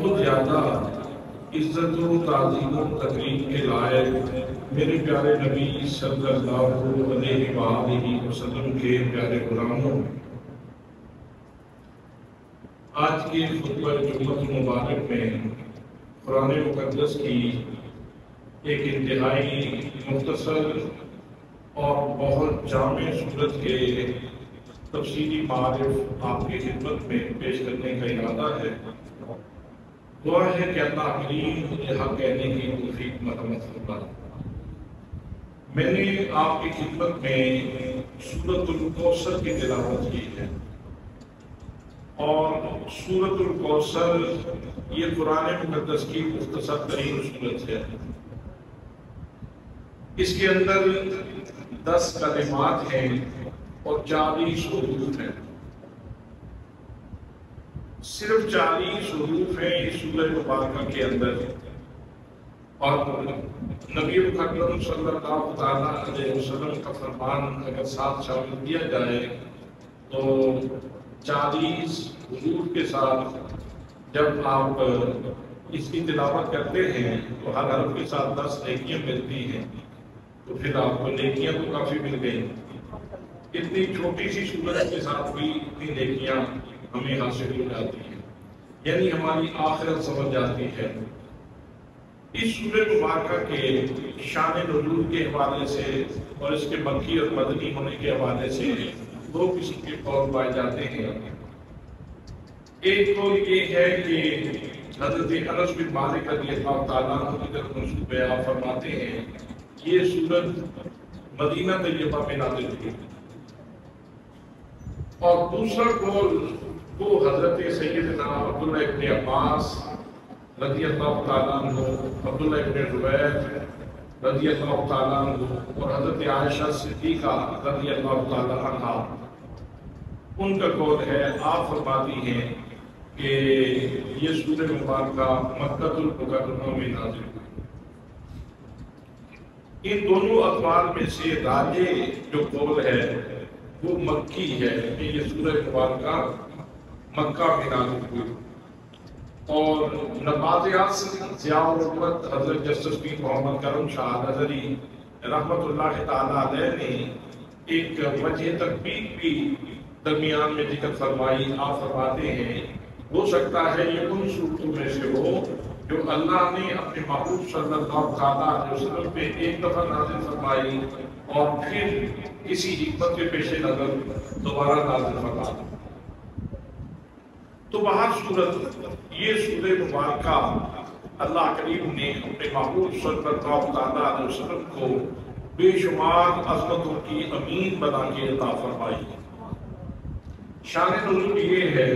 بہت زیادہ عزت و تعظیم و تکریم کے لائق میرے پیارے نبی صلی اللہ علیہ وآلہ وسلم کے پیارے غلاموں، آج کے خطبہ جمعہ مبارک میں قرآن مقدس کی ایک انتہائی مختصر اور بہت جامع صورت کے تفصیلی معارف آپ کی خدمت میں پیش کرنے کا ارادہ ہے۔ دعا ہے کہ اللہ کریم یہاں کہنے کی توفیق مرحمت فرمائے۔ میں نے آپ کی خدمت میں سورۃ الکوثر کی تلاوت کی ہے، اور سورۃ الکوثر یہ قرآن مقدس کی مختصر ترین سورت ہے۔ اس کے اندر 10 کلمات ہیں اور 40 حروف ہیں۔ صرف 40 حروف ہیں اس سورہ مبارکہ کے اندر، اور نبی مکرم صلی اللہ علیہ وسلم کا فرمان اگر ساتھ شامل کیا جائے تو 40 حروف کے ساتھ جب آپ اس کی تلاوت کرتے ہیں تو ہر حرف کے ساتھ 10 نیکیاں ملتی ہیں، تو پھر آپ کو نیکیاں تو کافی مل گئی۔ اتنی چھوٹی سی سورت کے ساتھ بھی اتنی نیکیاں ہمیں حاصل ہو جاتی ہیں، یعنی ہماری آخرت سمجھ جاتی ہے۔ اس سورہ مبارکہ کے شان نزول کے حوالے سے اور اس کے مکی اور مدنی ہونے کے حوالے سے 2 قسم کے قول پائے جاتے ہیں۔ ایک قول یہ ہے کہ حضرت انس بن مالک رضی اللہ تعالیٰ عنہ کی طرف منسوب ہے، آپ فرماتے ہیں یہ سورت مدینہ طیبہ میں نازل ہوئی۔ اور دوسرا قول وہ حضرت سیدنا عبداللہ ابن عباس رضی اللہ تعالیٰ عنہ، عبداللہ ابن زبیر رضی اللہ تعالیٰ عنہ اور حضرت عائشہ صدیقہ رضی اللہ تعالیٰ عنہ، ان کا قول ہے، آپ فرماتی ہیں کہ یہ سورہ مبارکہ مکہ المکرمہ میں نازل ہوئی۔ ان دونوں اقوال میں سے راجح جو قول ہے وہ مکی ہے کہ یہ سورہ مبارکہ مکہ میں نازل ہوئی، اور نباتیات ضیاء الرحمت حضرت جسٹس پیر محمد کرم شاہ نظری رحمت اللہ تعالیٰ علیہ نے ایک وجہ تکبیر بھی درمیان میں ذکر فرمائی۔ آپ فرماتے ہیں ہو سکتا ہے یہ ان صورتوں میں سے ہو جو اللہ نے اپنے محبوب صلی اللہ علیہ وسلم پہ ایک دفعہ نازل فرمائی اور پھر کسی حکمت کے پیش نظر دوبارہ نازل فرمائی۔ تو بہر صورت یہ سورہ مبارکہ اللہ کریم نے اپنے محبوب صلی اللہ علیہ وسلم کو بے شمار عظمتوں کی امین بنا کے عطا فرمائی۔ شان نزول یہ ہے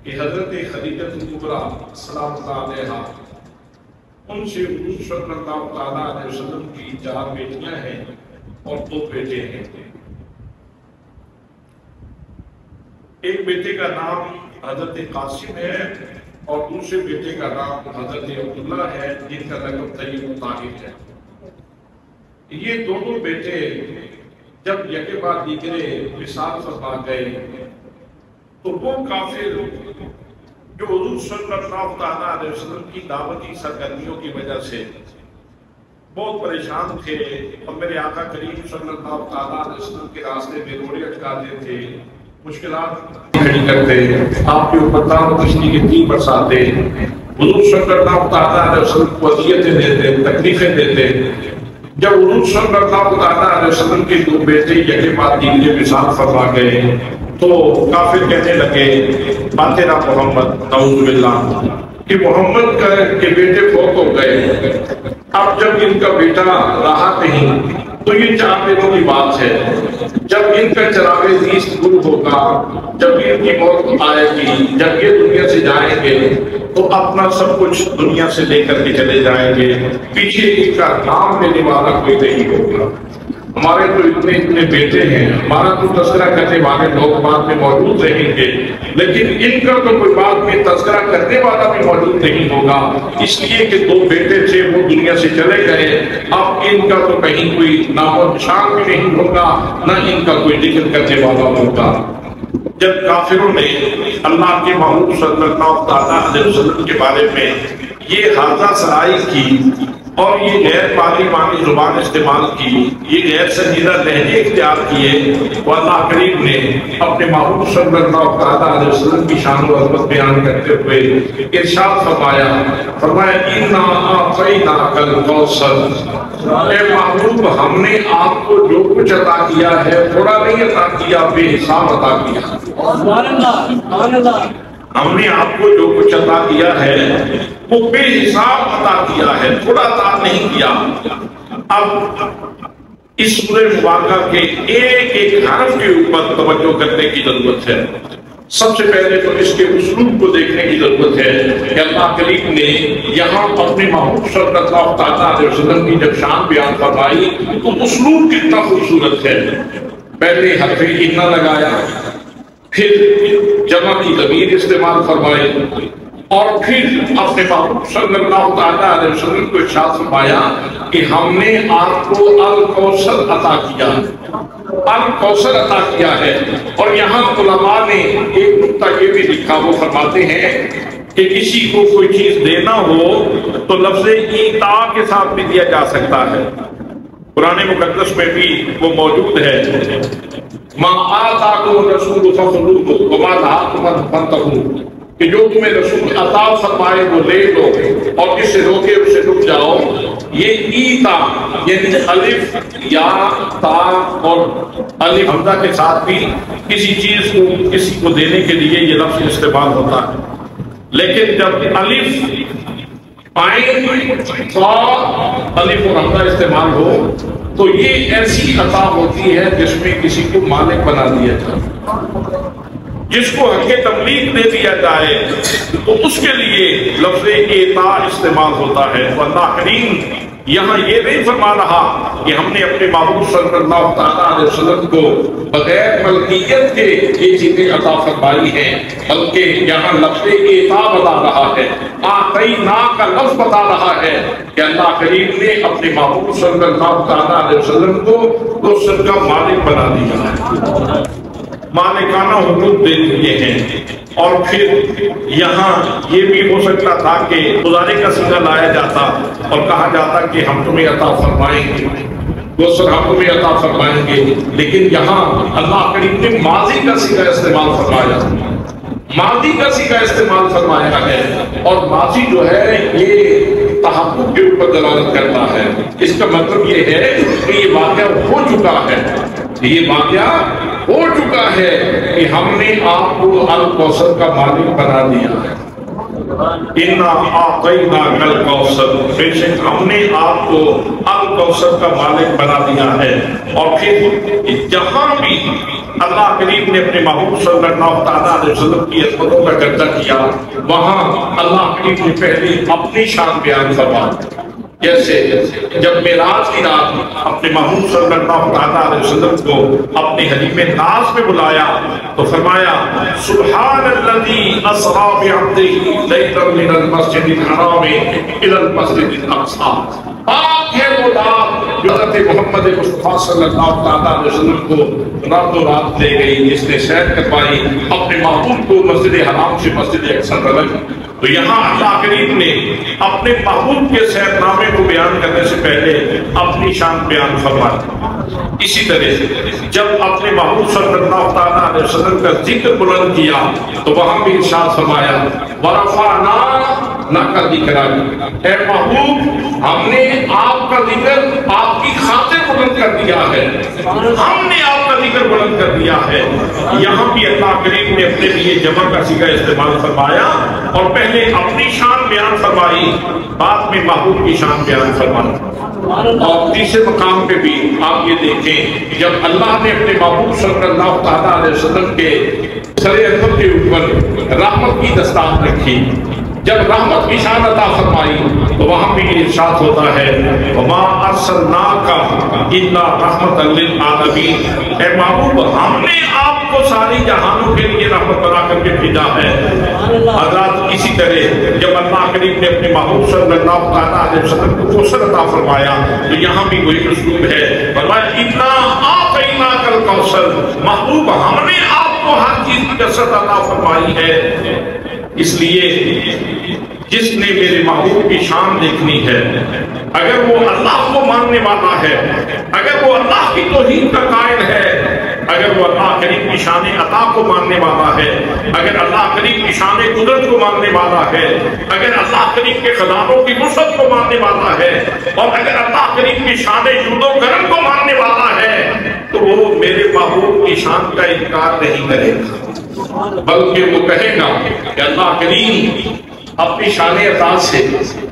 کہ حضرت خدیجہ کبریٰ سلام اللہ علیہا، ان سے حضور صلی اللہ علیہ وسلم کی 4 بیٹیاں ہیں اور 2 بیٹے ہیں۔ ایک بیٹے کا نام حضرت قاسم ہے اور دوسرے بیٹے کا نام حضرت عبداللہ ہے، جن کا لقب طیب الطاہر ہے۔ یہ دونوں بیٹے جب یکے بعد دیگرے وصال فرما گئے تو وہ کافر جو حضور صلی اللہ علیہ وسلم کی دعوتی سرگرمیوں کی وجہ سے بہت پریشان تھے اور میرے آقا کریم صلی اللہ علیہ وسلم کے راستے میں روڑے اٹکاتے تھے، مشکلات کھڑی کرتے، آپ کے اوپر تان و تشنی کی تیر برساتے، حضور صلی اللہ علیہ وسلم کو اذیتیں دیتے، تکلیفیں دیتے۔ جب حضور صلی اللہ علیہ وسلم کے 2 بیٹے یکے بعد دیگرے وصال فرما گئے تو کافر کہنے لگے باتنا محمد نعوذ باللہ کہ محمد کے بیٹے فوت ہو گئے، اب جب ان کا بیٹا رہا نہیں تو یہ 4 دنوں کی بات ہے، جب ان کا چراغ زیست گل ہوگا، جب ان کی موت آئے گی، جب یہ دنیا سے جائیں گے تو اپنا سب کچھ دنیا سے لے کر کے چلے جائیں گے، پیچھے ان کا نام لینے والا کوئی نہیں ہوگا۔ ہمارے تو اتنے بیٹے ہیں، ہمارا تو تذکرہ کرنے والے لوگ بعد میں موجود رہیں گے، لیکن ان کا تو کوئی بعد میں تذکرہ کرنے والا بھی موجود نہیں ہوگا، اس لیے کہ 2 بیٹے تھے وہ دنیا سے چلے گئے، اب ان کا تو کہیں کوئی نام و نشان بھی نہیں ہوگا، نہ ان کا کوئی ذکر کرنے والا ہوگا۔ جب کافروں نے اللہ کے محبوب صلی اللہ علیہ وسلم کے بارے میں یہ حادثہ سرائی کی اور یہ غیر پارلیمانی زبان استعمال کی، یہ غیر سنجیدہ لہجے اختیار کیے، وہ اللہ کریم نے اپنے محبوب صلی اللہ علیہ وسلم کی شان و عظمت بیان کرتے ہوئے ارشاد فرمایا اِنَّا أَعْطَيْنَاكَ الْكَوْثَرَ، اے محبوب ہم نے آپ کو جو کچھ عطا کیا ہے تھوڑا نہیں عطا کیا، بے حساب عطا کیا۔ ہم نے آپ کو جو کچھ عطا کیا ہے وہ بے حساب عطا کیا ہے، تھوڑا عطا نہیں کیا۔ اب اس سورہ مبارکہ کے ایک ایک حرف کے اوپر توجہ کرنے کی ضرورت ہے۔ سب سے پہلے تو اس کے اسلوب کو دیکھنے کی ضرورت ہے کہ اللہ کریم نے یہاں اپنے محبوب صلی اللہ علیہ وسلم کی جب شان بیان فرمائی تو اسلوب کتنا خوبصورت ہے۔ پہلے حرف اِنَّا لگایا، پھر جمع کی ضمیر استعمال فرمائی، اور پھر اپنے محبوب صلی اللہ علیہ وسلم کو ارشاد فرمایا کہ ہم نے آپ کو الکوثر عطا کیا، الکوثر عطا کیا ہے۔ اور یہاں علماء نے ایک نقطہ یہ بھی لکھا، وہ فرماتے ہیں کہ کسی کو کوئی چیز دینا ہو تو لفظ ایتا کے ساتھ بھی دیا جا سکتا ہے، قرآن مقدس میں بھی وہ موجود ہے، مَا آتَاكُمُ الرَّسُولُ فَخُذُوهُ وَمَا نَهَاكُمْ عَنْهُ فَانْتَهُوا، کہ جو تمہیں رسول عطا فرمائے وہ لے لو اور جس سے روکے اسے رک جاؤ۔ یہ ایتا یعنی الف یا تا اور الف حمزہ کے ساتھ بھی کسی چیز کو کسی کو دینے کے لیے یہ لفظ استعمال ہوتا ہے، لیکن جب الف عین تا الف اور حمزہ استعمال ہو تو یہ ایسی عطا ہوتی ہے جس میں کسی کو مالک بنا دیا جائے، جس کو حق تملیک دے دیا جائے تو اس کے لیے لفظ ایتا استعمال ہوتا ہے۔ اللہ کریم یہاں یہ نہیں فرما رہا کہ ہم نے اپنے محبوب صلی اللہ علیہ وسلم کو بغیر ملکیت کے یہ چیزیں عطا فرمائی ہیں، بلکہ یہااں لفظ ایتا بتا رہا ہے، آتینا کا لفظ بتا رہا ہے کہ اللہ کریم نے اپنے محبوب صلی اللہ علیہ وسلم کو کوثر کا مالک بنا دیا ہے، مالکانہ حقوق دے دیے ہیں۔ اور پھر یہاں یہ بھی ہو سکتا تھا کہ مضارع کا صیغہ لایا جاتا اور کہا جاتا کہ ہم تمہیں عطا فرمائیں گے، کوثر ہم تمہیں عطا فرمائیں گے، لیکن یہاں اللہ کریم نے ماضی کا صیغہ استعمال فرمایا، ماضی کا صیغہ استعمال فرمایا ہے، اور ماضی جو ہے یہ تحقق کے اوپر دلالت کرتا ہے۔ اس کا مطلب یہ ہے کہ یہ واقعہ ہو چکا ہے، یہ واقعہ ہو چکا ہے کہ ہم نے آپ کو الکوثر کا مالک بنا دیا ہے۔ اِنَّا أَعْطَيْنَاكَ الْكَوْثَرَ، بے شک ہم نے آپ کو الکوثر کا مالک بنا دیا ہے۔ اور پھر جہاں بھی اللہ کریم نے اپنے محبوب صلی اللہ علیہ وسلم کی عظمتوں کا چرچا کیا وہاں اللہ کریم نے پہلے اپنی شان بیان فرمائی، جیسے جب معراج کی رات اپنے محبوب صلی اللہ علیہ وسلم کو اپنے حریم ناز میں بلایا تو فرمایا سبحان الذی اسری بعبدہ لیلا من المسجد الحرام الی المسجد الاقصی، پاک ہے وہ رات جو حضرت محمد مصطفیٰ صلی اللہ علیہ وسلم کو رات و رات لے گئی، جس نے سیر کروائی اپنے محبوب کو مسجد حرام سے مسجد اقصی تک۔ تو یہاں اللہ کریم نے اپنے محبوب کے سیر نامے کو بیان کرنے سے پہلے اپنی شان بیان فرمائی۔ اسی طرح سے جب اپنے محبوب صلی اللہ علیہ وسلم کا ذکر بلند کیا تو وہاں بھی ارشاد فرمایا وَرَفَعْنَا لَكَ ذِكْرَكَ، اے محبوب ہم نے آپ کا ذکر آپ کی خاطر بلند کر دیا ہے، ہم نے آپ کا ذکر بلند کر دیا ہے۔ یہاں بھی اللہ کریم نے اپنے لیے جمع کا صیغہ استعمال فرمایا اور پہلے اپنی شان بیان فرمائی، بعد میں محبوب کی شان بیان فرمائی۔ اور تیسرے مقام پہ بھی آپ یہ دیکھیں جب اللہ نے اپنے محبوب صلی اللہ علیہ وسلم کے سر احمد کے اوپر رحمت کی دستار رکھی، جب رحمت کی شان عطا فرمائی تو وہاں بھی ارشاد ہوتا ہے وَمَا أَرْسَلْنَاكَ إِلَّا رَحْمَةً لِلْعَالَمِينَ، اے محبوب ہم نے آپ کو ساری جہانوں کے لیے رحمت بنا کر کے بھیجا ہے۔ حضرات اسی طرح جب اللہ کریم نے اپنے محبوب صلی اللہ علیہ وسلم کو کوثر عطا فرمایا تو یہاں بھی وہی اسلوب ہے، فرمایا اِنَّا أَعْطَيْنَاكَ الْكَوْثَرَ، محبوب ہم نے آپ کو ہر چیز کی کثرت عطا فرمائی ہے۔ اس لیے جس نے میرے محبوب کی شان دیکھنی ہے، اگر وہ اللہ کو ماننے والا ہے، اگر وہ اللہ کی توحید کا قائل ہے، اگر وہ اللہ کریم کی شان عطا کو ماننے والا ہے، اگر اللہ کریم کی شان قدرت کو ماننے والا ہے، اگر اللہ کریم کے خزانوں کی وسعت کو ماننے والا ہے، اور اگر اللہ کریم کی شان جود و کرم کو ماننے والا ہے، تو وہ میرے محبوب کی شان کا انکار نہیں کرے گا، بلکہ وہ کہے گا کہ اللہ کریم اپنی شان عطا سے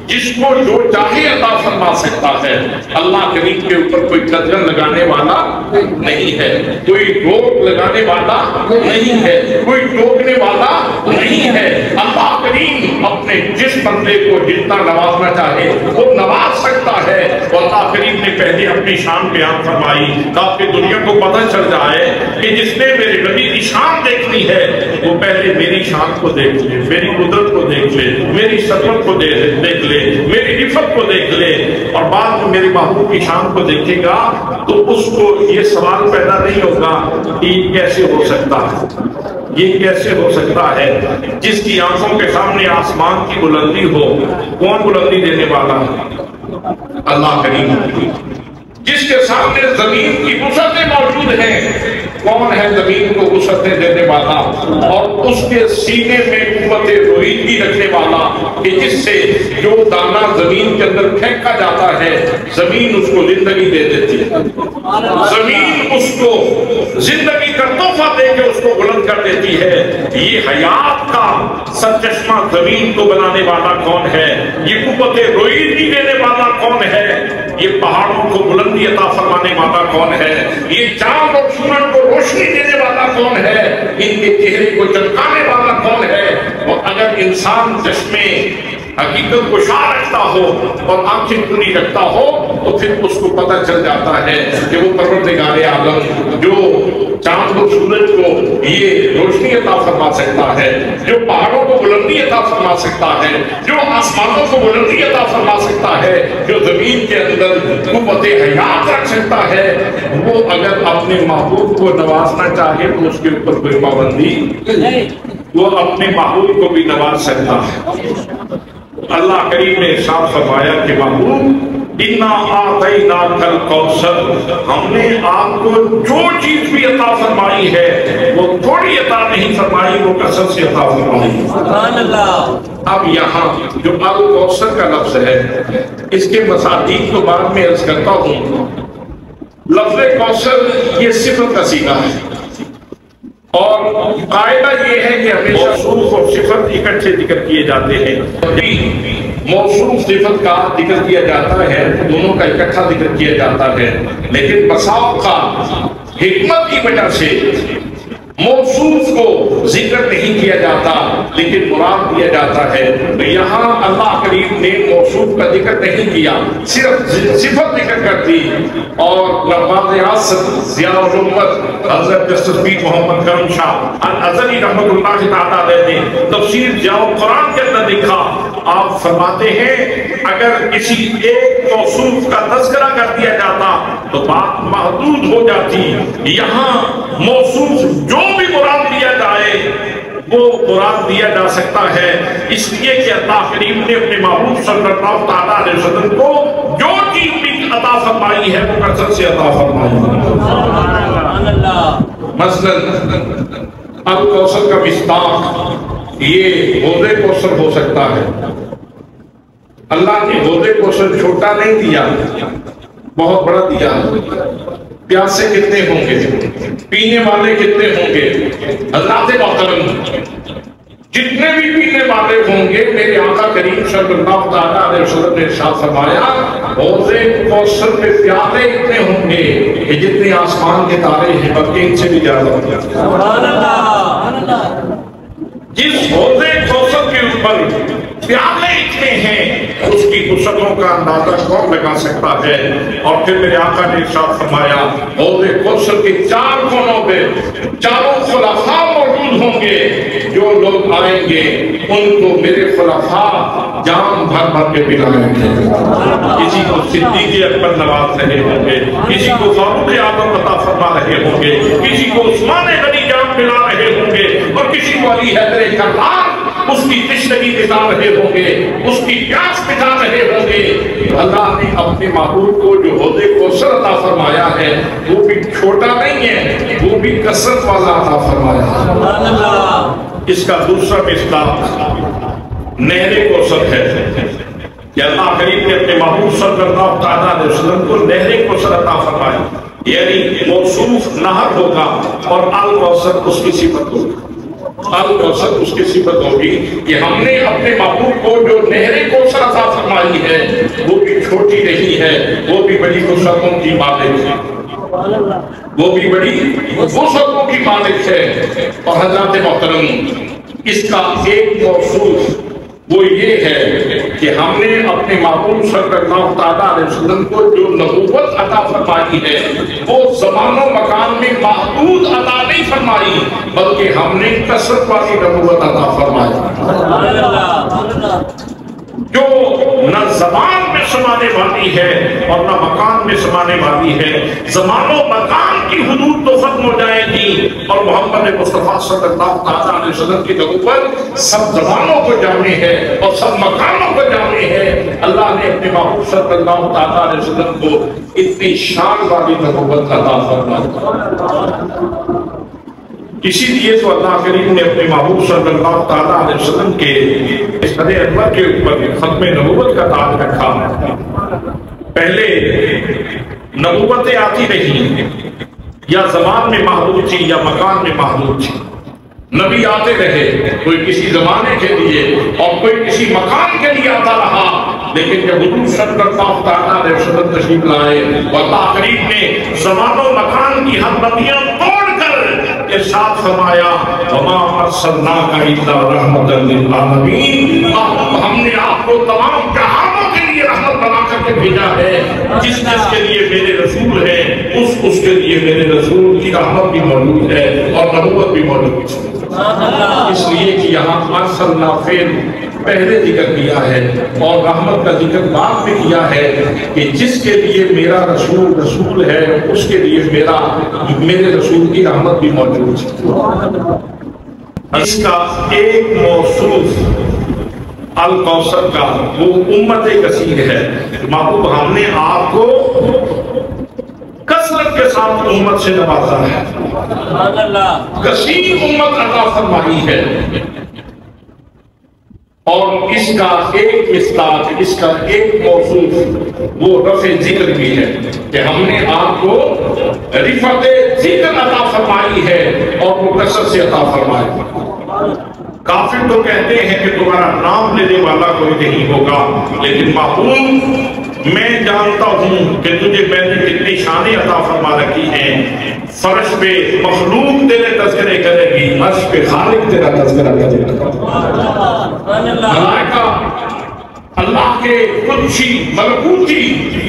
جس کو جو چاہے عطا فرما سکتا ہے۔ اللہ کریم کے اوپر کوئی قدر لگانے والا نہیں ہے، کوئی روک لگانے والا نہیں ہے، کوئی ٹوکنے والا نہیں ہے۔ اللہ کریم اپنے جس بندے کو جتنا نوازنا چاہے وہ نواز سکتا ہے۔ اور اللہ کریم نے پہلے اپنی شان بیان فرمائی تاکہ دنیا کو پتہ چل جائے کہ جس نے میرے نبی کی شان دیکھنی ہے وہ پہلے میری شان کو دیکھ لے، میری قدرت کو دیکھ لے، میری صدمت کو دیکھ لے، میری عفت کو دیکھ لے، اور بعد میں میری محبوب کی شان کو دیکھے گا تو اس کو یہ سوال پیدا نہیں ہوگا کہ یہ کیسے ہو سکتا ہے، یہ کیسے ہو سکتا ہے جس کی آنکھوں کے سامنے آسمان کی بلندی ہو، کون بلندی دینے والا ہے؟ اللہ کریم۔ جس کے سامنے زمین کی وسعتیں موجود ہیں، کون ہے زمین کو وسعتیں دینے والا اور اس کے سینے میں قوت رویدگی رکھنے والا کہ جس سے جو دانہ زمین کے اندر پھینکا جاتا ہے زمین اس کو زندگی دے دیتی ہے، زمین اس کو زندگی کا تحفہ دے کے اس کو بلند کر دیتی ہے۔ یہ حیات کا سرچشمہ زمین کو بنانے والا کون ہے؟ یہ قوت رویدگی دینے والا کون ہے؟ یہ پہاڑوں کو بلندی عطا فرمانے والا کون ہے؟ یہ چاند اور سورج کو روشنی دینے والا کون ہے؟ ان کے چہرے کو چمکانے والا کون ہے؟ اور اگر انسان چشمے حقیقت کو شاہ رکھتا ہو اور آنکھیں کھلی رکھتا ہو تو پھر اس کو پتہ چل جاتا ہے کہ وہ پروردگار عالم جو چاند و سورج کو یہ روشنی عطا فرما سکتا ہے، جو پہاڑوں کو بلندی عطا فرما سکتا ہے، جو آسمانوں کو بلندی عطا فرما سکتا ہے، جو زمین کے اندر قوت حیات رکھ سکتا ہے، وہ اگر اپنے محبوب کو نوازنا چاہے تو اس کے اوپر کوئی پابندی نہیں، وہ اپنے محبوب کو بھی نواز سکتا ہے۔ اللہ کریم نے ارشاد فرمایا کہ محبوب اِنَّا أَعْطَيْنَاكَ الْكَوْثَرَ، ہم نے آپ کو جو چیز بھی عطا فرمائی ہے وہ تھوڑی عطا نہیں فرمائی، وہ کثرت سے عطا فرمائی۔ سبحان اللہ۔ اب یہاں جو الکوثر کا لفظ ہے اس کے مصادیق کو بعد میں عرض کرتا ہوں۔ لفظ کوثر یہ صفت کا صیغہ ہے اور قاعدہ یہ ہے کہ ہمیشہ موصوف اور صفت اکٹھے ذکر کیے جاتے ہیں۔ موصوف صفت کا ذکر کیا جاتا ہے، دونوں کا اکٹھا ذکر کیا جاتا ہے، لیکن بسا اوقات حکمت کی وجہ سے موصوف کو ذکر نہیں کیا جاتا لیکن مراد دیا جاتا ہے۔ تو یہاں اللہ کریم نے موصوف کا ذکر نہیں کیا، صرف صفت ذکر کر دی۔ اور نواز اعظم ضیاء الامت حضرت جسٹس پیر محمد کرم شاہ الازہری رحمۃ اللہ تعالیٰ علیہ نے تفسیر ضیاء القرآن کے اندر لکھا، آپ فرماتے ہیں اگر کسی ایک موصوف کا تذکرہ کر دیا جاتا تو بات محدود ہو جاتی، یہاں موصوف جو بھی مراد دیا جائے وہ مراد دیا جا سکتا ہے، اس لیے کہ اللہ کریم نے اپنے محبوب صلی اللہ تعالیٰ علیہ وسلم کو جو چیز بھی عطا فرمائی ہے وہ کثرت سے عطا فرمائی ہے۔ مثلا الکوثر کا مصداق یہ حوض کوثر ہو سکتا ہے۔ اللہ نے حوض کوثر چھوٹا نہیں دیا، بہت بڑا دیا۔ پیاسے کتنے ہوں گے، پینے والے کتنے ہوں گے؟ حضرات محترم جتنے بھی پینے والے ہوں گے میرے آقا کریم صلی اللہ تعالیٰ علیہ وسلم نے ارشاد فرمایا حوض کوثر میں پیالے اتنے ہوں گے کہ جتنے آسمان کے تارے ہیں بلکہ ان سے بھی زیادہ ہوں گے۔ سبحان اللہ۔ جس حوض کوثر کے اوپر پیالے اتنے ہیں اس کی وسعتوں کا اندازہ کون لگا سکتا ہے؟ اور پھر میرے آقا نے ارشاد فرمایا حوض کوثر کے چار کونوں پہ چاروں خلفاء موجود ہوں گے، جو لوگ آئیں گے ان کو میرے خلفاء جام بھر بھر کے پلائیں گے۔ کسی کو صدیق اکبر نواز رہے ہوں گے، کسی کو فاروق اعظم عطا فرما رہے ہوں گے، کسی کو عثمان غنی جام ملا رہے ہوں گے، اور کسی کو علی حیدر کرار اس کی تشنگی بتا رہے ہوں گے، اس کی پیاس بتا رہے ہوں گے۔ اللہ نے اپنے محبوب کو جو عہدے کوثر عطا فرمایا ہے وہ بھی چھوٹا نہیں ہے، وہ بھی کثرت والا عطا فرمایا ہے۔ اس کا دوسرا مصداق نہر کوثر ہے کہ اللہ کریم نے اپنے محبوب صلی اللہ علیہ وسلم کو نہر کوثر عطا فرمایا، یعنی موصوف نہر ہوگا اور الکوثر اس کی صفت ہوگی۔ الکوثر اس کی صفت ہوگی کہ ہم نے اپنے محبوب کو جو نہر کوثر عطا فرمائی ہے وہ بھی چھوٹی نہیں ہے، وہ بھی بڑی وسعتوں کی مالک ہے، وہ بھی بڑی وسعتوں کی مالک ہے۔ اور حضرات محترم، اس کا ایک موصوف وہ یہ ہے کہ ہم نے اپنے محبوب صلی اللہ علیہ وسلم کو جو نبوت عطا فرمائی ہے وہ زمان و مکان میں محدود عطا نہیں فرمائی، بلکہ ہم نے کثرت والی نبوت عطا فرمائی جو نہ زمان میں سمانے والی ہے اور نہ مکان میں سمانے والی ہے۔ زمان و مکان کی حدود تو ختم ہو جائے گی اور محمد مصطفیٰ صلی اللہ علیہ وسلم کی نبوت سب زمانوں کو جامع ہے اور سب مکانوں کو جامع ہے۔ اللہ نے اپنے محبوب صلی اللہ علیہ وسلم کو اتنی شان والی نبوت عطا فرمائی۔ اسی لیے تو اللہ کریم نے اپنے محبوب صلی اللہ علیہ وسلم کے اس خد انور کے اوپر ختم نبوت کا تاج رکھا۔ پہلے نبوتیں آتی رہی، یا زمان میں محدود تھی یا مکان میں محدود تھی، نبی آتے رہے، کوئی کسی زمانے کے لیے اور کوئی کسی مکان کے لیے آتا رہا، لیکن جب حضور صلی اللہ علیہ وسلم تشریف لائے اللہ کریم نے زمان و مکان کی حدودیاں توڑ کر ارشاد فرمایا وما ارسلناک الا رحمۃ للعالمین، ہم نے آپ کو تمام جہانوں کے لیے رحمت بنا کر کے بھیجا ہے۔ جس کے لیے میرے رسول ہیں اس کے لیے میرے رسول کی رحمت بھی موجود ہے اور نبوت بھی موجود ہے۔ اس لیے کہ یہاں ارسلنا فعل پہلے ذکر کیا ہے اور رحمت کا ذکر بعد میں کیا ہے کہ جس کے لیے میرا رسول ہے اس کے لیے میرے رسول کی رحمت بھی موجود ہے۔ اس کا ایک موصوف الکوثر کا وہ امت کثیر ہے۔ محبوب ہم نے آپ کو کثرت کے ساتھ امت سے نوازا ہے، کثیر امت عطا فرمائی ہے۔ اور اس کا ایک مصداق، اس کا ایک موصوف وہ رفع ذکر بھی ہے کہ ہم نے آپ کو رفعت ذکر عطا فرمائی ہے اور وہ کثرت سے عطا فرمائی۔ کافر تو کہتے ہیں کہ تمہارا نام لینے والا کوئی نہیں ہوگا، لیکن محبوب میں جانتا ہوں کہ تجھے میں نے کتنی شانیں عطا فرما رکھی ہیں۔ فرش پہ مخلوق تیرے تذکرے کرے گی، عرش پہ خالق تیرا تذکرہ کرے گا۔ ملائکہ اللہ کے قدسی ملکوتی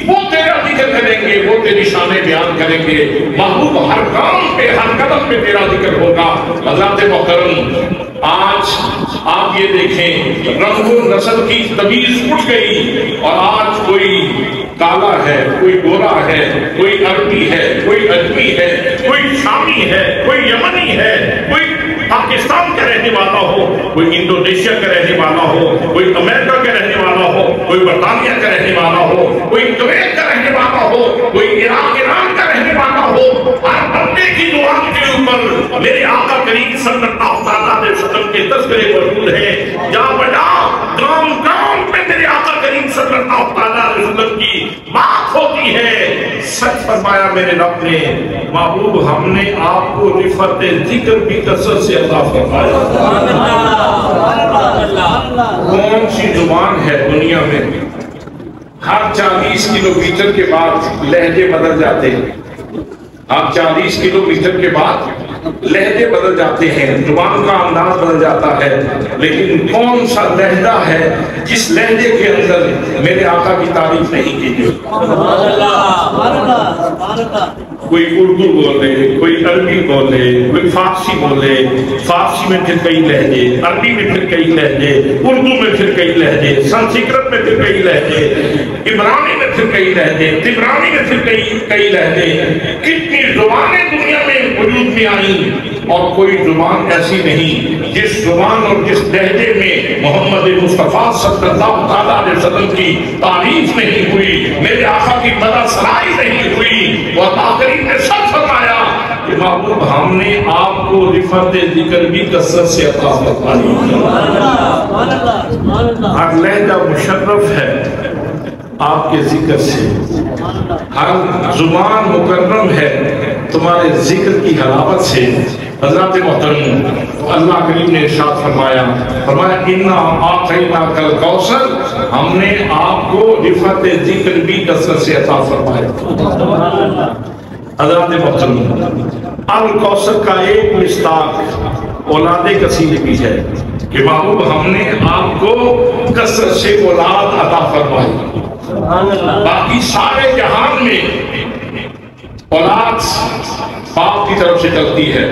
وہ تیرا ذکر کریں گے، وہ تیری شانیں بیان کریں گے۔ محبوب ہر کام پہ ہر قدم پہ تیرا ذکر ہوگا۔ حضرات محترم، آج آپ یہ دیکھیں رنگ و نسل کی تمیز اٹھ گئی اور آج کوئی کالا ہے، کوئی گورا ہے، کوئی عربی ہے، کوئی اجمی ہے، کوئی شامی ہے، کوئی یمنی ہے، کوئی پاکستان کا رہنے والا ہو، کوئی انڈونیشیا کا رہنے والا ہو، کوئی امریکہ کا رہنے والا ہو، کوئی برطانیہ کا رہنے والا ہو، کوئی کویت کا رہنے والا ہو، کوئی ایران کا رہنے والا ہو، ہر بندے کی زبان کے اوپر میرے آقا کریم صلی اللہ علیہ وسلم کے تذکرے موجود ہیں۔ جا بجا گام گام پہ میرے آقا کریم صلی اللہ علیہ وسلم کی بات ہوتی ہے۔ سچ فرمایا میرے رب نے، محبوب ہم نے آپ کو رفعت ذکر بھی کثرت سے عطا فرمایا۔ کون سی زبان ہے دنیا میں ہر 40 کلومیٹر کے بعد لہجے بدل جاتے ہیں، ہر 40 کلومیٹر کے بعد لہجے بدل جاتے ہیں، زبان کا انداز بدل جاتا ہے، لیکن کون سا لہجہ ہے جس لہجے کے اندر میرے آقا کی تعریف نہیں کی گئی؟ کوئی اردو بولے، کوئی عربی بولے، کوئی فارسی بولے، فارسی میں پھر کئی لہجے، عربی میں پھر کئی لہجے، اردو میں پھر کئی لہجے، سنسکرت میں پھر کئی لہجے، عبرانی میں پھر کئی لہجے، تبرانی میں پھر کئی لہجے۔ کتنی زبانیں دنیا میں وجود میں آئی اور کوئی زبان ایسی نہیں جس زبان اور جس لہجے میں محمد مصطفیٰ صلی اللہ علیہ وسلم کی تعریف نہیں ہوئی، میرے آقا کی مدح سرائی نہیں ہوئی۔ وہ عطا کریم نے سب فرمایا کہ محبوب ہم نے آپ کو رفعت ذکر بھی کثرت سے عطا فرمائی۔ ہر لہجہ مشرف ہے آپ کے ذکر سے، ہر زبان مکرم ہے تمہارے ذکر کی حلاوت سے۔ حضرات محترم، اللہ کریم نے ارشاد فرمایا اِنَّا أَعْطَيْنَاكَ الْكَوْثَرَ، ہم نے آپ کو رفعت ذکر بھی کثرت سے عطا فرمایا۔ حضرات محترم، الکوثر کا ایک مصداق اولاد کثیر بھی ہے کہ محبوب ہم نے آپ کو کثرت سے اولاد عطا فرمائی۔ باقی سارے جہان میں اولاد باپ کی طرف سے چلتی ہے،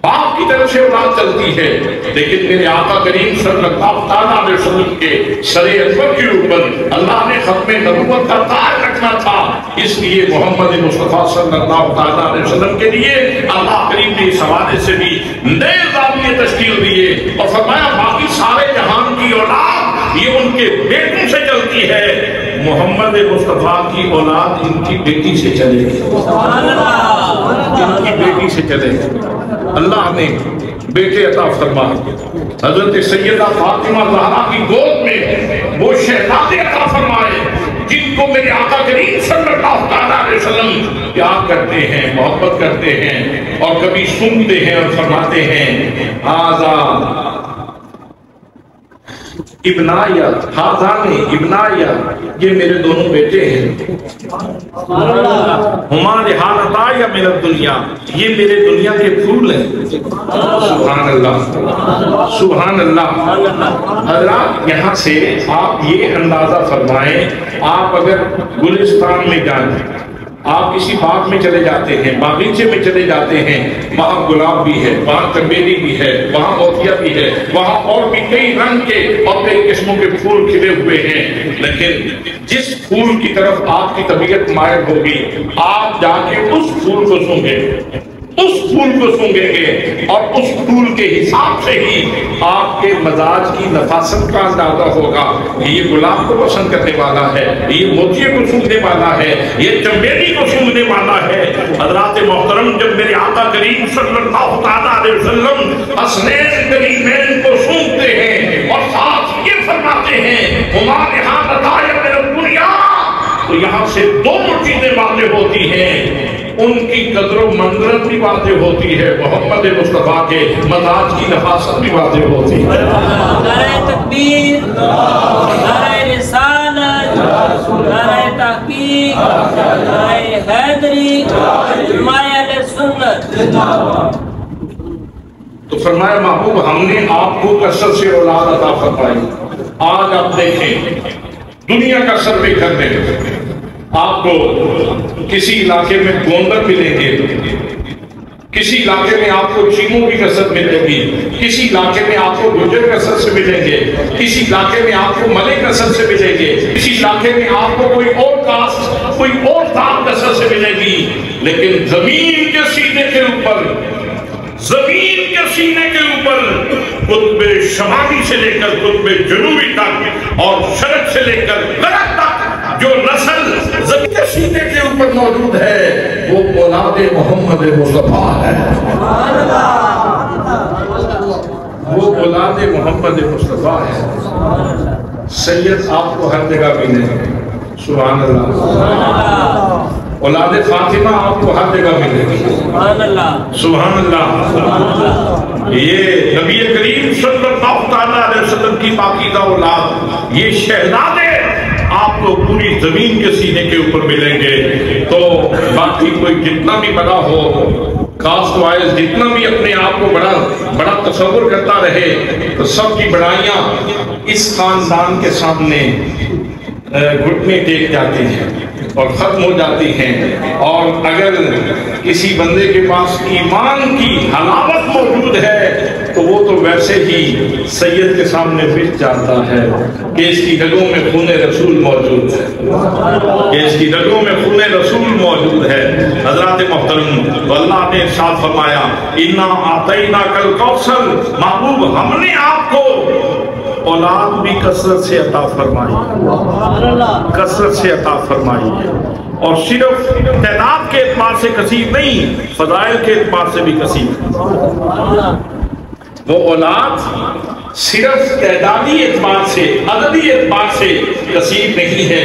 باپ کی طرف سے اولاد چلتی ہے، لیکن میرے آقا کریم صلی اللہ علیہ وسلم کے سر انور کے اوپر اللہ نے ختم نبوت کا تاج رکھنا تھا، اس لیے محمد مصطفیٰ صلی اللہ علیہ وسلم کے لیے اللہ کریم نے اس حوالے سے بھی نئے زاویے تشکیل دیے اور فرمایا باقی سارے جہان کی اولاد یہ ان کے بیٹوں سے چلتی ہے، محمد مصطفیٰ کی اولاد ان کی بیٹی سے چلے گی، ان کی بیٹی سے چلے گی۔ اللہ نے بیٹے عطا فرمائے، حضرت سیدہ فاطمہ زہرا کی گود میں وہ شہزادے عطا فرمائے جن کو میرے آقا کریم صلی اللہ علیہ وسلم پیار کرتے ہیں، محبت کرتے ہیں اور کبھی سنتے ہیں اور فرماتے ہیں آزاد ابنایا، حاضان ابنایا، یہ میرے دونوں بیٹے ہیں، ہمارے حالتا یا میرا دنیا، یہ میرے دنیا کے پھول ہیں۔ سبحان اللہ، سبحان اللہ۔ حضرات یہاں سے آپ یہ اندازہ فرمائیں، آپ اگر گلستان میں جائیں، آپ کسی باغ میں چلے جاتے ہیں، باغیچے میں چلے جاتے ہیں، وہاں گلاب بھی ہے، وہاں چمیلی بھی ہے، وہاں موتیا بھی ہے، وہاں اور بھی کئی رنگ کے اور کئی قسموں کے پھول کھلے ہوئے ہیں، لیکن جس پھول کی طرف آپ کی طبیعت مائل ہوگی آپ جا کے اس پھول کو سونگیں، اس پھول کو سونگیں گے اور اس پھول کے حساب سے ہی آپ کے مزاج کی نفاست کا اندازہ ہوگا، یہ گلاب کو پسند کرنے والا ہے، یہ موتیے کو سونگنے والا ہے، یہ چمیلی کو سونگنے والا ہے۔ حضرات محترم، جب میرے آقا کریم صلی اللہ علیہ وسلم حسنین کریمین کو سونگتے ہیں اور ساتھ یہ فرماتے ہیں ہمارے ہاں لطائف من الدنیا، تو یہاں سے دونوں چیزیں واضح ہوتی ہیں، ان کی قدر و منزلت بھی واضح ہوتی ہے، محمد مصطفیٰ کے مزاج کی نفاست بھی واضح ہوتی ہے۔ نعرہ تکبیر، نعرہ رسالت، نعرہ تحقیق، نعرہ حیدری، حمایہ علیہ سنت۔ تو فرمایا محبوب ہم نے آپ کو کثرت سے اولاد عطا فرمائی۔ آج آپ دیکھیں دنیا کا سروے کر دیں، آپ کو کسی علاقے میں گوندر ملیں گے، کسی علاقے میں آپ کو چیموں کی کثرت ملے گی، کسی علاقے میں آپ کو گجر کثرت سے ملیں گے، کسی علاقے میں آپ کو ملے کثرت سے ملیں گے، کسی علاقے میں آپ کو کوئی اور کاسٹ، کوئی اور ذات کثرت سے ملے گی، لیکن زمین کے سینے کے اوپر، زمین کے سینے کے اوپر قطب شمالی سے لے کر قطب جنوبی تک اور شرق سے لے کر غرب تک جو نسل زمین کے سینے کے اوپر موجود ہے وہ اولاد محمد مصطفیٰ ہے، وہ اولاد محمد مصطفیٰ ہے۔ سید آپ کو ہر جگہ ملے، سبحان اللہ۔ اولاد فاطمہ آپ کو ہر جگہ ملے گی، سبحان اللہ۔ یہ نبی کریم صلی اللہ علیہ وسلم کی پاکیزہ اولاد، یہ شہزادے آپ کو پوری زمین کے سینے کے اوپر ملیں گے۔ تو باقی کوئی جتنا بھی بڑا ہو، کاسٹ وائز جتنا بھی اپنے آپ کو بڑا تصور کرتا رہے، تو سب کی بڑائیاں اس خاندان کے سامنے گھٹنے ٹیک جاتی ہیں اور ختم ہو جاتی ہیں۔ اور اگر کسی بندے کے پاس ایمان کی حلاوت موجود ہے تو وہ تو ویسے ہی سید کے سامنے بچ جاتا ہے کہ اس کی رگوں میں خون رسول موجود ہے، کہ اس کی رگوں میں خون رسول موجود ہے۔ حضرات محترم، اللہ نے ارشاد فرمایا اِنَّا أَعْطَيْنَاكَ الْكَوْثَرَ، محبوب ہم نے آپ کو اولاد بھی کثرت سے عطا فرمائی، کثرت سے عطا فرمائی ہے، اور صرف تعداد کے اعتبار سے کثیر نہیں، فضائل کے اعتبار سے بھی کثیر۔ وہ اولاد صرف تعدادی اعتبار سے، عددی اعتبار سے کثیر نہیں ہے،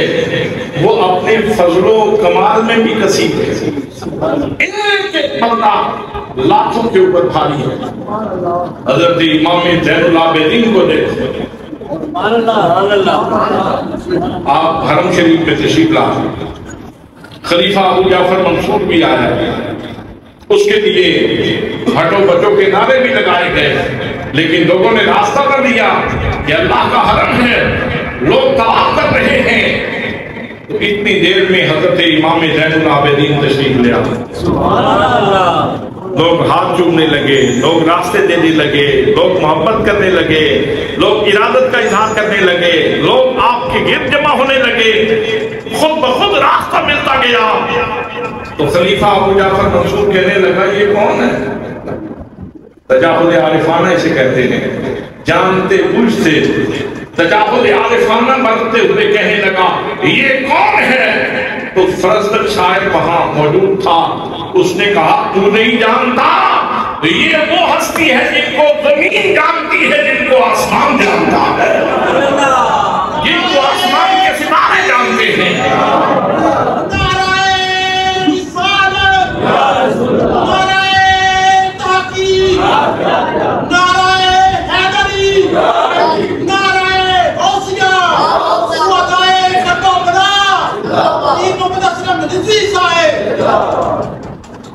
وہ اپنے فضل و کمال میں بھی کثیر ہے۔ ایک ایک بندہ لاکھوں کے اوپر بھاری ہے۔ حضرت امام زین العابدین کو دیکھو، آپ حرم شریف میں تشریف لائے، خلیفہ ابو جعفر منصور بھی آیا ہے، اس کے لیے ہٹو بچو کے نعرے بھی لگائے گئے، لیکن لوگوں نے راستہ نہ دیا کہ اللہ کا حرم ہے، لوگ طواف کر رہے ہیں۔ تو اتنی دیر میں حضرت امام زین العابدین تشریف لے آئے، لوگ ہاتھ چومنے لگے، لوگ راستے دینے لگے، لوگ محبت کرنے لگے، لوگ ارادت کا اظہار کرنے لگے، لوگ آپ کے گرد جمع ہونے لگے، خود بخود راستہ ملتا گیا۔ تو خلیفہ ابو جعفر منصور کہنے لگا یہ کون ہے؟ تجاہل عارفانہ اسے کہتے ہیں، جانتے بوجھتے تجاہل عارفانہ برتتے ہوئے کہنے لگا یہ کون ہے؟ تو فرزدق شاعر وہاں موجود تھا، اس نے کہا تو نہیں جانتا، یہ وہ ہستی ہے جن کو زمین جانتی ہے، جن کو آسمان جانتا ہے، جن کو آسمان کے ستارے جانتے ہیں۔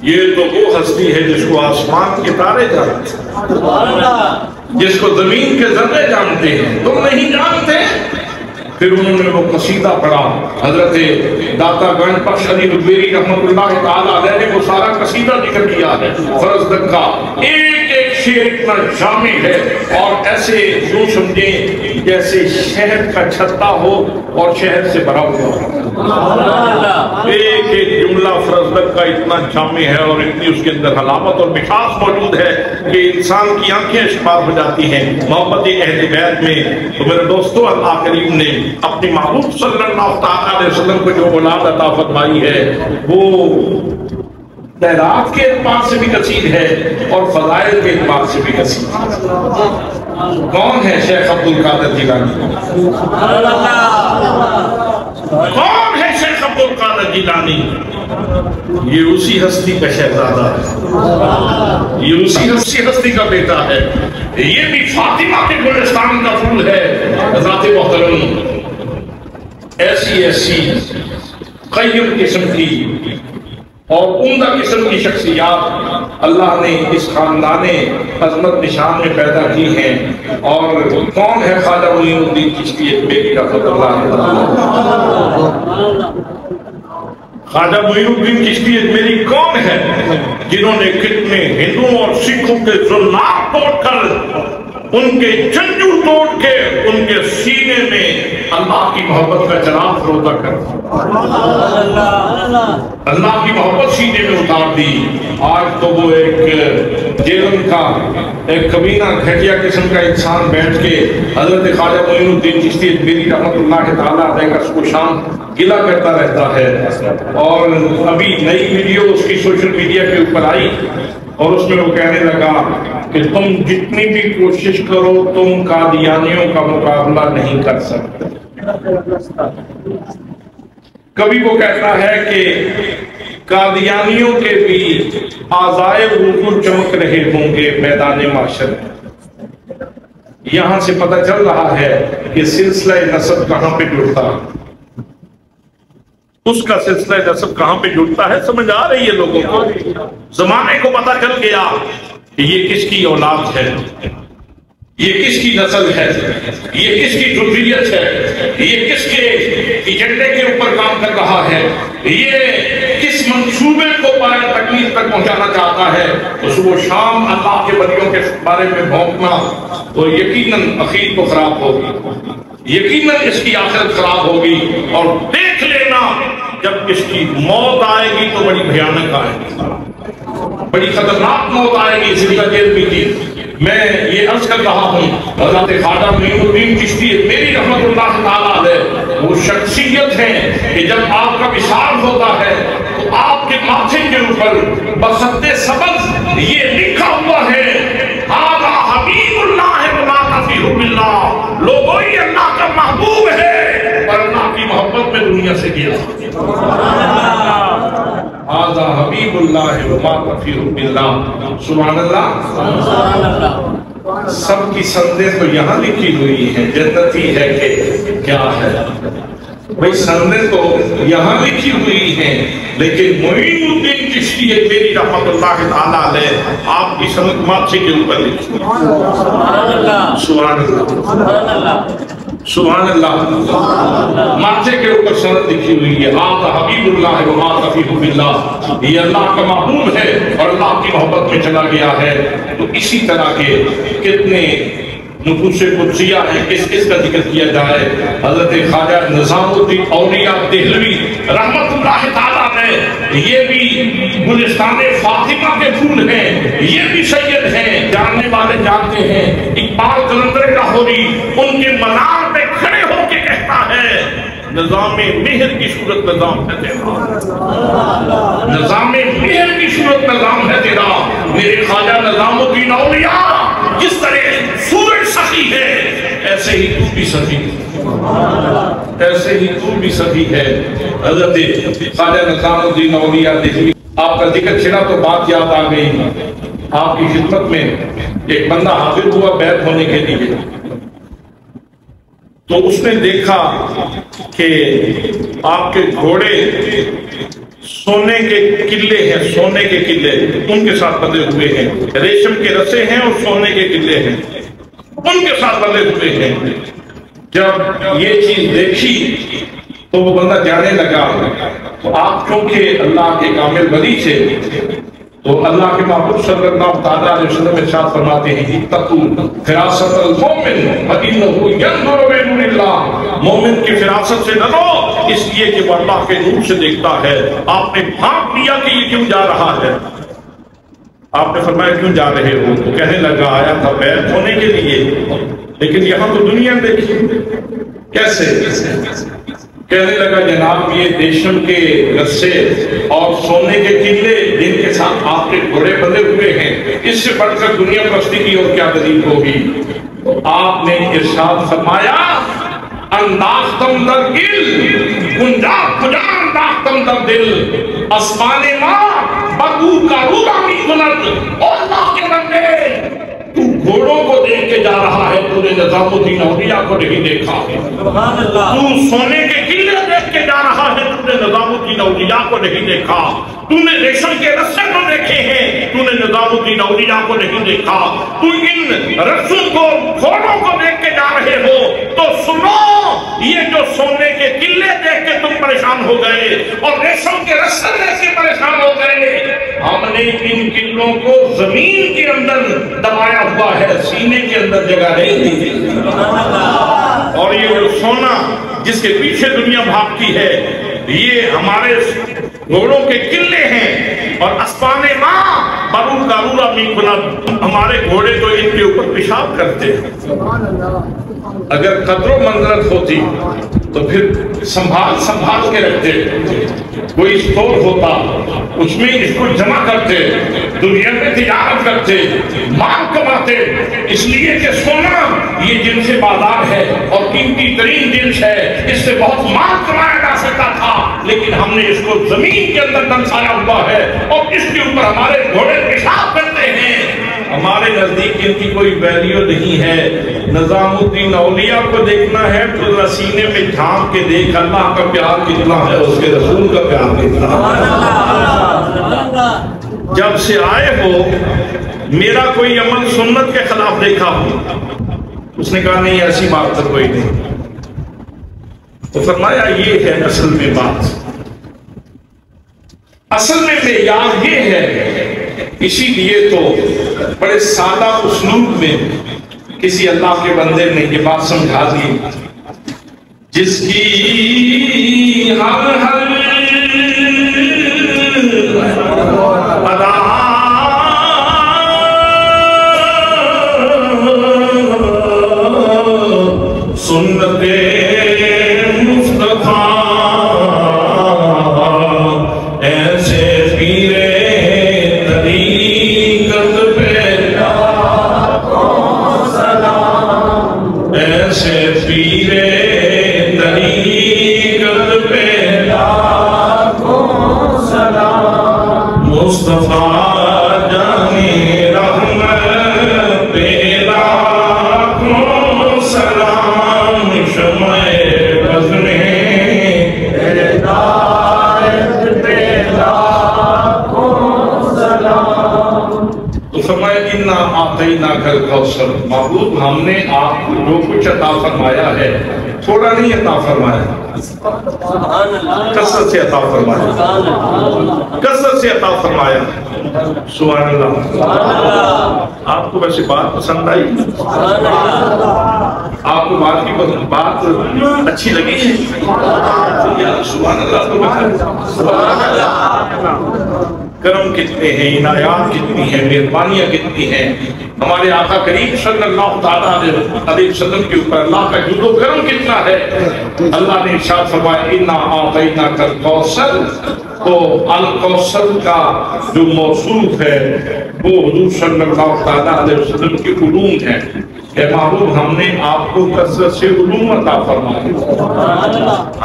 یہ تو وہ ہستی ہے جس کو آسمان کے تارے جانتے ہیں، جس کو زمین کے ذرے جانتے ہیں، تم نہیں جانتے۔ پھر انہوں نے وہ قصیدہ پڑھا، حضرت داتا گنج بخش علی ندویری رحمت اللہ تعالیٰ علیہ نے وہ سارا قصیدہ ذکر کیا ہے فرزدق کا، ایک ایک شعر اتنا شامل ہے، اور ایسے یوں سمجھیں جیسے شہد کا چھتا ہو اور شہد سے بھرا ہوا ہو، ایک ایک جملہ فرزدق کا اتنا جامع ہے اور اتنی اس کے اندر حلاوت اور مٹھاس موجود ہے کہ انسان کی آنکھیں اشبار ہو جاتی ہیں محبت اہل بیت میں۔ تو میرے دوستو، اللہ کریم نے اپنی محبوب صلی اللہ علیہ وسلم کو جو اولاد عطا فرمائی ہے وہ تعداد کے اعتبار سے بھی کثیر ہے اور فضائل کے اعتبار سے بھی کثیر ہے۔ کون ہے شیخ عبد القادر جیلانی؟ کون ہے شیخ عبد القادر جیلانی؟ یہ اسی ہستی کا شہزادہ ہے، یہ اسی ہستی کا بیٹا ہے، یہ بھی فاطمہ کے گلستان کا پھول ہے۔ ذات محترم، ایسی ایسی قیم قسم کی اور عمدہ قسم کی شخصیات اللہ نے اس خاندان عظمت نشان میں پیدا کی ہیں، اور کون ہے خواجہ معین الدین چشتی اجمیری رحمۃ اللہ علیہ؟ خواجہ معین الدین چشتی اجمیری کون ہے جنہوں نے کتنے ہندوؤں اور سکھوں کے ظلمات توڑ کر، ان کے جنجو توڑ کے ان کے سینے میں اللہ کی محبت کا چراغ فروزہ کر اللہ کی محبت سینے میں اتار دی۔ آج تو وہ ایک جیلن کا ایک کمینہ گھٹیا قسم کا انسان بیٹھ کے حضرت خواجہ معین الدین چشتی اجمیری رحمۃ اللہ تعالیٰ علیہ کا صبح شام گلہ کرتا رہتا ہے، اور ابھی نئی ویڈیو اس کی سوشل میڈیا کے اوپر آئی اور اس میں وہ کہنے لگا کہ تم جتنی بھی کوشش کرو تم قادیانیوں کا مقابلہ نہیں کر سکتے۔ کبھی وہ کہتا ہے کہ قادیانیوں کے بھی آزائے وضو چمک رہے ہوں گے میدان محشر میں۔ یہاں سے پتہ چل رہا ہے کہ سلسلہ نسب کہاں پہ جڑتا ہے، اس کا سلسلہ نسب کہاں پہ جڑتا ہے سمجھ آ رہی ہے لوگوں کو۔ زمانے کو پتہ چل گیا کہ یہ کس کی اولاد ہے، یہ کس کی نسل ہے، یہ کس کی ذریت ہے، یہ کس کے ایجنڈے کے اوپر کام کر رہا ہے، یہ کس اس منصوبے کو پایہ تکمیل تک پہنچانا چاہتا ہے تو صبح شام اللہ کے ولیوں کے بارے میں بھونکنا تو یقیناً عقید تو خراب ہوگی، یقیناً اس کی آخرت خراب ہوگی، اور دیکھ لینا جب اس کی موت آئے گی تو بڑی بھیانک آئے گی، بڑی خطرناک موت آئے گی۔ اس کا جیل بھی تھی۔ میں یہ عرض کر رہا ہوں حضرت خواجہ معین الدین چشتی میری رحمت اللہ تعالیٰ علیہ وہ شخصیت ہے کہ جب آپ کا وصال ہوتا ہے تو آپ کے ماتھے کے اوپر بخط سبز یہ لکھا ہوا ہے ھذا حبیب اللہ ولا تفیہ باللہ، لوگوں یہ اللہ کا محبوب ہے اور اللہ کی محبت میں دنیا سے گیا۔ ھذا حبیب اللہ وما تفیہ باللہ، سبحان اللہ۔ سب کی سندیں تو یہاں لکھی ہوئی ہیں، جنتی ہے کہ کیا ہے بھئی، سندیں تو یہاں لکھی ہوئی ہیں، لیکن معین الدین چشتی میری رحمت اللہ تعالیٰ علیہ آپ کی سند ماتھے کے اوپر لکھی، سبحان اللہ سبحان اللہ، ماتھے کے اوپر سند لکھی ہوئی ہے ھذا حبیب اللہ وما تفیہ باللہ، یہ اللہ کا محبوب ہے اور اللہ کی محبت میں چلا گیا ہے۔ تو اسی طرح کے کتنے نفوس قدسیہ ہیں، کس کا ذکر کیا جائے۔ حضرت خواجہ نظام الدین اولیاء دہلوی رحمت اللہ تعالیٰ نے، یہ بھی گلستان فاطمہ کے پھول ہیں، یہ بھی سید ہیں، جاننے والے جانتے ہیں۔ اقبال قلندر لاہوری ان کے منار پہ کھڑے ہو کے کہتا ہے نظام مہر کی صورت نظام ہے تیرا، نظام مہر کی صورت نظام ہے تیرا میرے خواجہ نظام الدین اولیاء۔ جس طرح سورج سخی ہے ایسے ہی تو بھی سخی ہے، ایسے ہی تو بھی سخی ہے۔ حضرت خواجہ نظام الدین اولیاء دہلوی، آپ کا ذکر چھڑا تو بات یاد آ گئی۔ آپ کی خدمت میں ایک بندہ حاضر ہوا بیعت ہونے کے لیے، تو اس نے دیکھا کہ آپ کے گھوڑے سونے کے قلعے ہیں، سونے کے قلعے ان کے ساتھ بندھے ہوئے ہیں، ریشم کے رسے ہیں اور سونے کے قلعے ہیں ان کے ساتھ بندھے ہوئے ہیں۔ جب یہ چیز دیکھی تو وہ بندہ جانے لگا، تو آپ چونکہ اللہ کے کامل ولی تھے تو اللہ کے محبوب صلی اللہ تعالیٰ علیہ وسلم ارشاد فرماتے ہیں اتقوا فراست المؤمن فإنه ينظر بنور اللہ، مومن کی فراست سے ڈرو اس لیے کہ وہ اللہ کے نور سے دیکھتا ہے۔ آپ نے بھانپ لیا کہ یہ کیوں جا رہا ہے، آپ نے فرمایا کیوں جا رہے ہو؟ تو کہنے لگا آیا تھا بیعت ہونے کے لیے، لیکن یہاں تو دنیا دیکھی کیسے؟ کہنے لگا جناب یہ ریشم کے رسے اور سونے کے قلعے جن کے ساتھ آپ کے گھوڑے بندھے ہوئے ہیں، اس سے بڑھ کر دنیا پرستی کی اور کیا دلیل ہوگی؟ آپ نے ارشاد فرمایا انداختم در دل کنجا کجا انداختم در دل اسمان ماں بگو کا روگا می کند، اور اللہ کے بندے تو گھوڑوں کو دیکھ کے جا رہا ہے، تو نے نظام الدین اولیاء کو نہیں دیکھا۔ تو سونے کے قلعے دیکھ کے جا رہا ہے، تو نے نظام الدین اولیاء کو نہیں دیکھا۔ تو نے ریشم کے رسے کو دیکھے ہیں، تو نے نظام الدین اولیاء کو نہیں دیکھا۔ تو ان رسوں کو گھوڑوں کو دیکھ کے جا رہے ہو تو سنو، یہ جو سونے کے قلعے دیکھ کے تم پریشان ہو گئے اور ریشم کے رسے دیکھ کے پریشان ہو گئے، ہم نے ان قلعوں کو زمین کے اندر دبایا ہوا ہے، سینے کے اندر جگہ نہیں دی۔ اور یہ جو سونا جس کے پیچھے دنیا بھاگتی ہے یہ ہمارے گھوڑوں کے قلعے ہیں، اور اسپان ماں برور دارورا می کند، ہمارے گھوڑے تو ان کے اوپر پیشاب کرتے ہیں۔ اگر قدر و منزلت ہوتی تو پھر سنبھال کے رکھتے، کوئی اسٹور ہوتا اس میں اس کو جمع کرتے، دنیا میں تجارت کرتے، مال کماتے، اس لیے کہ سونا یہ جنس بازار ہے اور قیمتی ترین جنس ہے، اس سے بہت مال کمایا جا سکتا تھا، لیکن ہم نے اس کو زمین کے اندر دنسایا ہوا ہے اور اس کے اوپر ہمارے گھوڑے پیشاب کرتے ہیں۔ ہمارے نزدیک ان کی کوئی ویلیو نہیں ہے۔ نظام الدین اولیاء کو دیکھنا ہے تو سینے میں جھانک کے دیکھ، اللہ کا پیار کتنا ہے، اس کے رسول کا پیار کتنا ہے۔ جب سے آئے ہو میرا کوئی عمل سنت کے خلاف دیکھا ہو؟ اس نے کہا نہیں ایسی بات تو کوئی نہیں۔ تو فرمایا یہ ہے اصل میں بات، اصل میں معیار یہ ہے، اسی لیے تو بڑے سادہ اسلوب میں کسی اللہ کے بندے نے یہ بات سمجھا دی، جس کی ہر ادا سنت مصطفیٰ، ایسے پیر طریقت پہ لاکھوں سلام، ایسے پیر طریقت پہ لاکھوں سلام، مصطفیٰ جانے رحمت پہ لاکھوں سلام، شمع بزم ہدایت پہ لاکھوں سلام۔ تو فرمایا اِنَّا أَعْطَيْنَاكَ الْكَوْثَرَ، محبوب ہم نے آپ کو جو کچھ عطا فرمایا ہے تھوڑا نہیں عطا فرمایا، کثرت سے عطا فرمایا، کثرت سے عطا فرمایا۔ سبحان اللہ۔ آپ کو ویسے بات پسند آئی؟ آپ کو بات کی بات اچھی لگی ہے؟ سبحان اللہ۔ سبحان اللہ۔ کرم کتنے ہیں، عنایات کتنی ہیں، مہربانیاں کتنی ہیں ہمارے آقا کریم صلی اللہ تعالیٰ علیہ وسلم کے اوپر، اللہ کا جود و کرم کتنا ہے۔ اللہ نے ارشاد فرمایا اِنَّا أَعْطَيْنَاكَ الْكَوْثَرَ، تو الکوثر کا جو موصوف ہے وہ حضور صلی اللہ تعالیٰ علیہ وسلم کے علوم ہیں۔ اے محبوب ہم نے آپ کو کثرت سے علوم عطا فرمائے،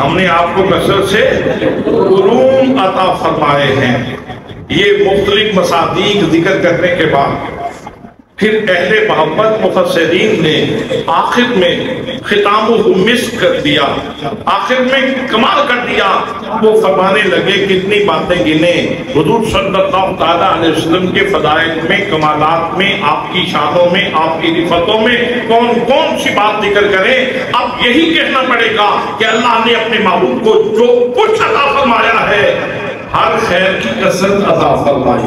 ہم نے آپ کو کثرت سے علوم عطا فرمائے ہیں۔ یہ مختلف مصادیق ذکر کرنے کے بعد پھر اہل محمد مفسرین نے آخر میں ختامہ مسک کر دیا، آخر میں کمال کر دیا۔ وہ فرمانے لگے کتنی باتیں گنیں حضور صلی اللہ تعالیٰ علیہ وسلم کے فضائل میں، کمالات میں، آپ کی شانوں میں، آپ کی رفتوں میں کون کون سی بات ذکر کریں۔ اب یہی کہنا پڑے گا کہ اللہ نے اپنے محبوب کو جو کچھ عطا فرمایا ہے ہر خیر کی کثرت عطا فرمائی۔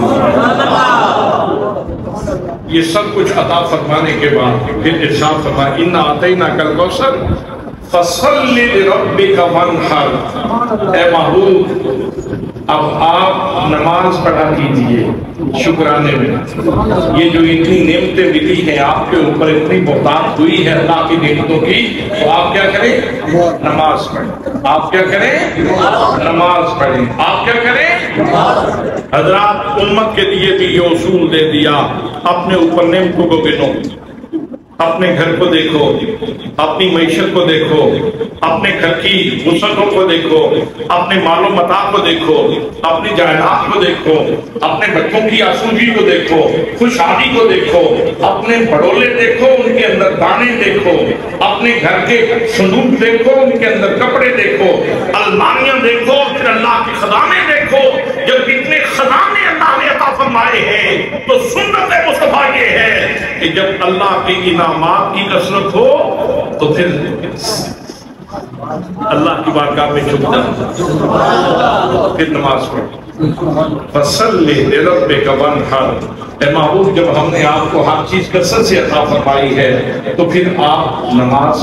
یہ سب کچھ عطا فرمانے کے بعد پھر ارشاد فرمایا اِنَّا أَعْطَيْنَاكَ الْكَوْثَرَ فَصَلِّ لِرَبِّكَ وَانْحَرْ۔ اے محبوب اب آپ نماز پڑھا کیجئے شکرانے میں۔ یہ جو اتنی نعمتیں ملی ہیں آپ کے اوپر، اتنی بہتات ہوئی ہے اللہ کی نعمتوں کی، تو آپ کیا کریں؟ نماز پڑھیں۔ آپ کیا کریں؟ نماز پڑھیں۔ آپ کیا کریں؟ حضرات امت کے لیے بھی یہ اصول دے دیا، اپنے اوپر نعمتوں کو گنو، اپنے گھر کو دیکھو، اپنی معیشت کو دیکھو، اپنے گھر کی وسعتوں کو دیکھو، اپنے مال و متاع کو دیکھو، اپنی جائیداد کو دیکھو، اپنے بچوں کی آسودگی کو دیکھو، خوشحالی کو دیکھو، اپنے بڑولے دیکھو، ان کے اندر دانے دیکھو، اپنے گھر کے صندوق دیکھو، ان کے اندر کپڑے دیکھو، الماریاں دیکھو، پھر اللہ کے خزانے دیکھو۔ جب اتنے خزانے اللہ نے عطا فرمائے ہیں تو سنت مصطفیٰ یہ ہے کہ جب اللہ کے انعامات کی کثرت ہو تو پھر اللہ کی بارگاہ میں جھک جاؤ، پھر نماز پڑھو۔ فَصَلِّ لِرَبِّكَ وَانْحَرْ۔ اے محبوب جب ہم نے آپ کو ہر چیز کثرت سے عطا فرمائی ہے تو پھر آپ نماز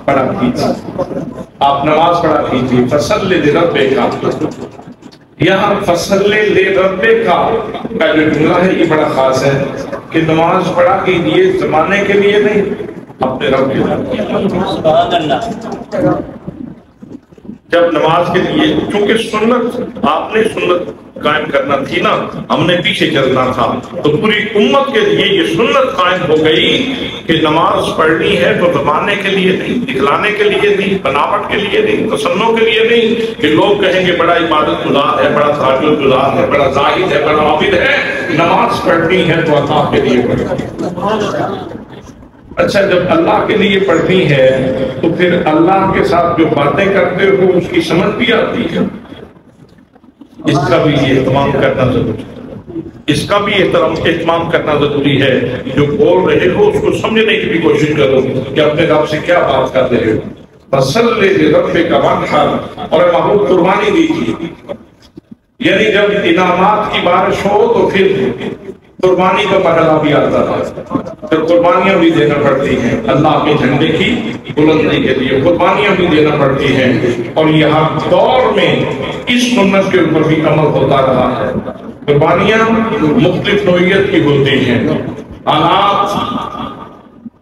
پڑھا کیجیے، آپ نماز پڑھا کیجیے۔ فَصَلِّ لِرَبِّكَ، یہاں فَصَلِّ لِرَبِّكَ کا جو جملہ ہے یہ بڑا خاص ہے کہ نماز پڑھا کیجیے زمانے کے لیے نہیں، اپنے رب کے لیے۔ جب نماز کے لیے، چونکہ سنت آپ نے سنت قائم کرنا تھی نا، ہم نے پیچھے چلنا تھا، تو پوری امت کے لیے یہ سنت قائم ہو گئی کہ نماز پڑھنی ہے تو زمانے کے لیے نہیں، دکھلانے کے لیے نہیں، بناوٹ کے لیے نہیں، تسنوں کے لیے نہیں کہ لوگ کہیں گے بڑا عبادت گزار ہے، بڑا تہجد گزار ہے، بڑا زاہد ہے، بڑا عابد ہے۔ نماز پڑھنی ہے تو اللہ کے لیے پڑھنی۔ اچھا جب اللہ کے لیے پڑھنی ہے تو پھر اللہ کے ساتھ جو باتیں کرتے ہو اس کی سمجھ بھی آتی ہے، اس کا بھی اہتمام کرنا ضروری ہے، اس کا بھی اہتمام کرنا ضروری ہے۔ جو بول رہے ہو اس کو سمجھنے کی بھی کوشش کرو کہ اپنے رب سے کیا بات کر رہے ہو۔ فَصَلِّ لِرَبِّكَ وَانْحَرْ، اور محبوب قربانی دیجیے۔ یعنی جب انعامات کی بارش ہو تو پھر قربانی کا مرحلہ بھی آتا ہے، پھر قربانیاں بھی دینا پڑتی ہیں اللہ کے جھنڈے کی بلندی کے لیے، قربانیاں بھی دینا پڑتی ہیں، اور یہاں دور میں اس سنت کے اوپر بھی عمل ہوتا رہا ہے۔ قربانیاں مختلف نوعیت کی ہوتی ہیں، حالات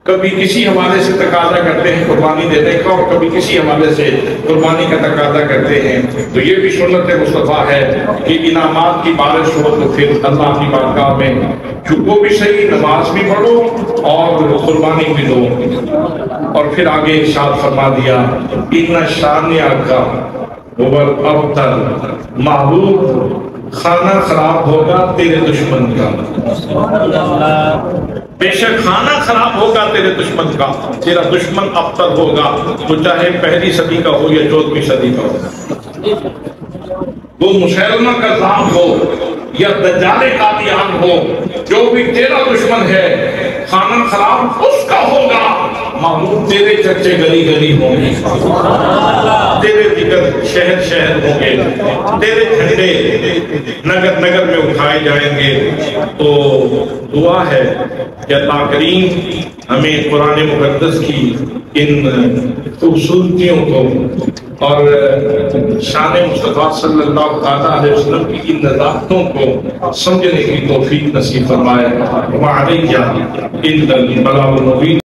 کبھی کسی حوالے سے تقاضا کرتے ہیں قربانی دینے کا، اور کبھی کسی حوالے سے قربانی کا تقاضا کرتے ہیں، تو یہ بھی سنت مصطفیٰ ہے کہ انعامات کی بارش ہو تو پھر اللہ کی بارگاہ میں چکو بھی صحیح، نماز بھی پڑھو اور قربانی بھی دو۔ اور پھر آگے ارشاد فرما دیا ان شانئک هو الابتر، محبوب کھانا خراب ہوگا تیرے دشمن کا، بے شک کھانا خراب ہوگا تیرے دشمن کا، تیرا دشمن ابتر ہوگا، تو چاہے پہلی صدی کا ہو یا 14ویں صدی کا ہو، وہ مسیلمہ کذاب ہو یا دجال قادیان ہو، جو بھی تیرا دشمن ہے کھانا خراب اس کا ہوگا، محمود تیرے چرچے گلی گلی ہوں گے، تیرے ذکر شہر شہر ہوں گے، تیرے جھنڈے نگر نگر میں اٹھائے جائیں گے۔ تو دعا ہے کہ اللہ کریم ہمیں قرآن مقدس کی ان خوبصورتیوں کو اور شان مصطفیٰ صلی اللہ علیہ وسلم کی ان نظافتوں کو سمجھنے کی توفیق نصیب فرمائے۔ وعلیہ البلاغ المبین۔